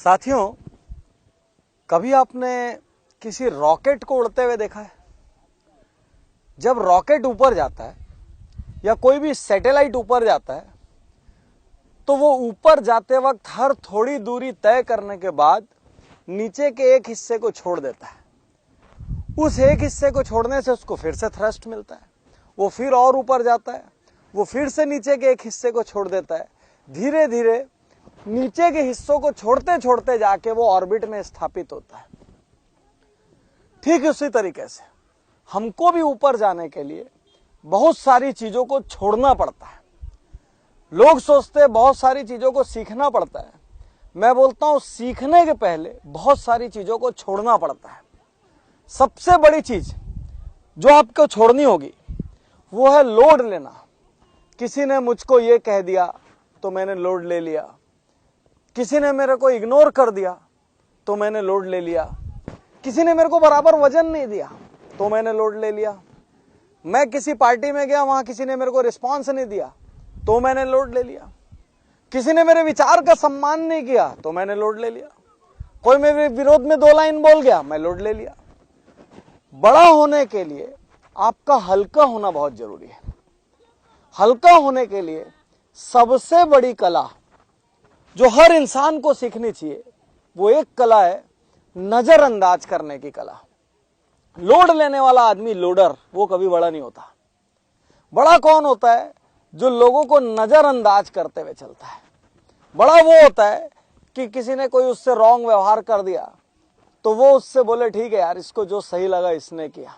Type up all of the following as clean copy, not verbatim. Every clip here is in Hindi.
साथियों, कभी आपने किसी रॉकेट को उड़ते हुए देखा है? जब रॉकेट ऊपर जाता है या कोई भी सैटेलाइट ऊपर जाता है तो वो ऊपर जाते वक्त हर थोड़ी दूरी तय करने के बाद नीचे के एक हिस्से को छोड़ देता है। उस एक हिस्से को छोड़ने से उसको फिर से थ्रस्ट मिलता है, वो फिर और ऊपर जाता है, वो फिर से नीचे के एक हिस्से को छोड़ देता है। धीरे धीरे नीचे के हिस्सों को छोड़ते छोड़ते जाके वो ऑर्बिट में स्थापित होता है। ठीक उसी तरीके से हमको भी ऊपर जाने के लिए बहुत सारी चीजों को छोड़ना पड़ता है। लोग सोचते हैं बहुत सारी चीजों को सीखना पड़ता है। मैं बोलता हूं सीखने के पहले बहुत सारी चीजों को छोड़ना पड़ता है। सबसे बड़ी चीज जो आपको छोड़नी होगी वो है लोड लेना। किसी ने मुझको ये कह दिया तो मैंने लोड ले लिया, किसी ने मेरे को इग्नोर कर दिया तो मैंने लोड ले लिया, किसी ने मेरे को बराबर वजन नहीं दिया तो मैंने लोड ले लिया, मैं किसी पार्टी में गया वहां किसी ने मेरे को रिस्पांस नहीं दिया तो मैंने लोड ले लिया, किसी ने मेरे विचार का सम्मान नहीं किया तो मैंने लोड ले लिया, कोई मेरे विरोध में 2 लाइन बोल गया मैं लोड ले लिया। बड़ा होने के लिए आपका हल्का होना बहुत जरूरी है। हल्का होने के लिए सबसे बड़ी कला जो हर इंसान को सीखनी चाहिए वो एक कला है, नजरअंदाज करने की कला। लोड लेने वाला आदमी लोडर, वो कभी बड़ा नहीं होता। बड़ा कौन होता है? जो लोगों को नजरअंदाज करते हुए चलता है। बड़ा वो होता है कि किसी ने कोई उससे रॉन्ग व्यवहार कर दिया तो वो उससे बोले ठीक है यार, इसको जो सही लगा इसने किया।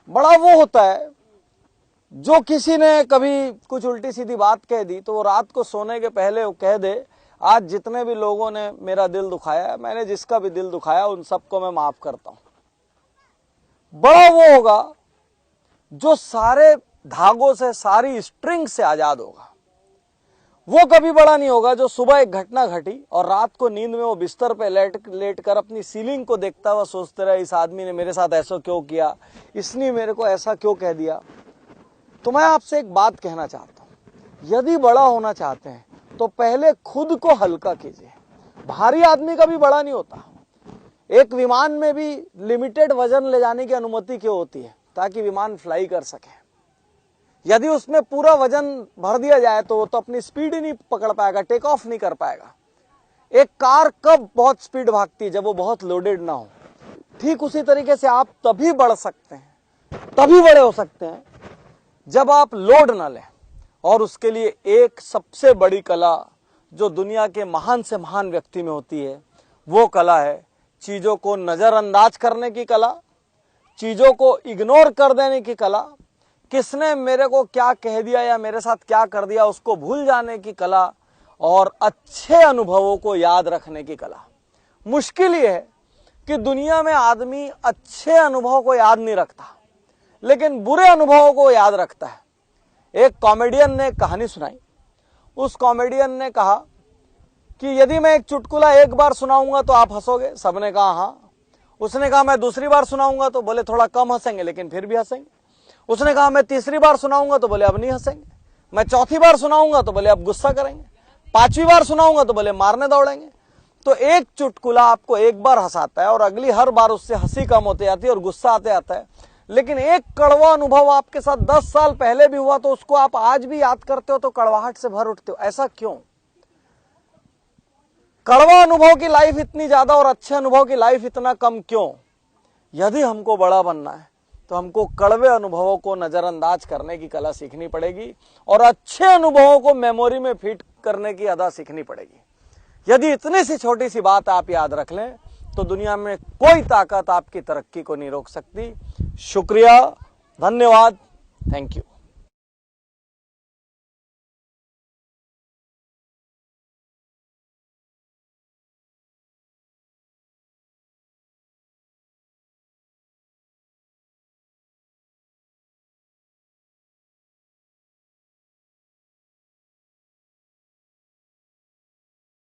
बड़ा वो होता है जो किसी ने कभी कुछ उल्टी सीधी बात कह दी तो वो रात को सोने के पहले वो कह दे आज जितने भी लोगों ने मेरा दिल दुखाया है, मैंने जिसका भी दिल दुखाया उन सबको मैं माफ करता हूं। बड़ा वो होगा जो सारे धागों से, सारी स्ट्रिंग से आजाद होगा। वो कभी बड़ा नहीं होगा जो सुबह एक घटना घटी और रात को नींद में वो बिस्तर पे लेट कर अपनी सीलिंग को देखता हुआ सोचते रहे इस आदमी ने मेरे साथ ऐसा क्यों किया, इसने मेरे को ऐसा क्यों कह दिया। तो मैं आपसे एक बात कहना चाहता हूं, यदि बड़ा होना चाहते हैं तो पहले खुद को हल्का कीजिए। भारी आदमी कभी बड़ा नहीं होता। एक विमान में भी लिमिटेड वजन ले जाने की अनुमति क्यों होती है? ताकि विमान फ्लाई कर सके। यदि उसमें पूरा वजन भर दिया जाए तो वो तो अपनी स्पीड ही नहीं पकड़ पाएगा, टेक ऑफ नहीं कर पाएगा। एक कार कब बहुत स्पीड भागती है? जब वो बहुत लोडेड ना हो। ठीक उसी तरीके से आप तभी बढ़ सकते हैं, तभी बड़े हो सकते हैं जब आप लोड ना लें। और उसके लिए एक सबसे बड़ी कला जो दुनिया के महान से महान व्यक्ति में होती है वो कला है चीजों को नजरअंदाज करने की कला, चीजों को इग्नोर कर देने की कला, किसने मेरे को क्या कह दिया या मेरे साथ क्या कर दिया उसको भूल जाने की कला, और अच्छे अनुभवों को याद रखने की कला। मुश्किल ये है कि दुनिया में आदमी अच्छे अनुभवों को याद नहीं रखता लेकिन बुरे अनुभवों को याद रखता है। एक कॉमेडियन ने कहानी सुनाई। उस कॉमेडियन ने कहा कि यदि मैं एक चुटकुला एक बार सुनाऊंगा तो आप हंसोगे? सबने कहा हाँ। उसने कहा मैं दूसरी बार सुनाऊंगा तो बोले थोड़ा कम हंसेंगे लेकिन फिर भी हंसेंगे। उसने कहा मैं तीसरी बार सुनाऊंगा तो बोले अब नहीं हंसेंगे। मैं चौथी बार सुनाऊंगा तो बोले अब गुस्सा करेंगे। 5वीं बार सुनाऊंगा तो बोले मारने दौड़ेंगे। तो एक चुटकुला आपको एक बार हंसाता है और अगली हर बार उससे हंसी कम होती जाती है और गुस्सा आते आता है। लेकिन एक कड़वा अनुभव आपके साथ 10 साल पहले भी हुआ तो उसको आप आज भी याद करते हो तो कड़वाहट से भर उठते हो। ऐसा क्यों? कड़वा अनुभव की लाइफ इतनी ज्यादा और अच्छे अनुभव की लाइफ इतना कम क्यों? यदि हमको बड़ा बनना है तो हमको कड़वे अनुभवों को नजरअंदाज करने की कला सीखनी पड़ेगी और अच्छे अनुभवों को मेमोरी में फिट करने की अदा सीखनी पड़ेगी। यदि इतनी सी छोटी सी बात आप याद रख लें तो दुनिया में कोई ताकत आपकी तरक्की को नहीं रोक सकती। शुक्रिया, धन्यवाद, थैंक यू।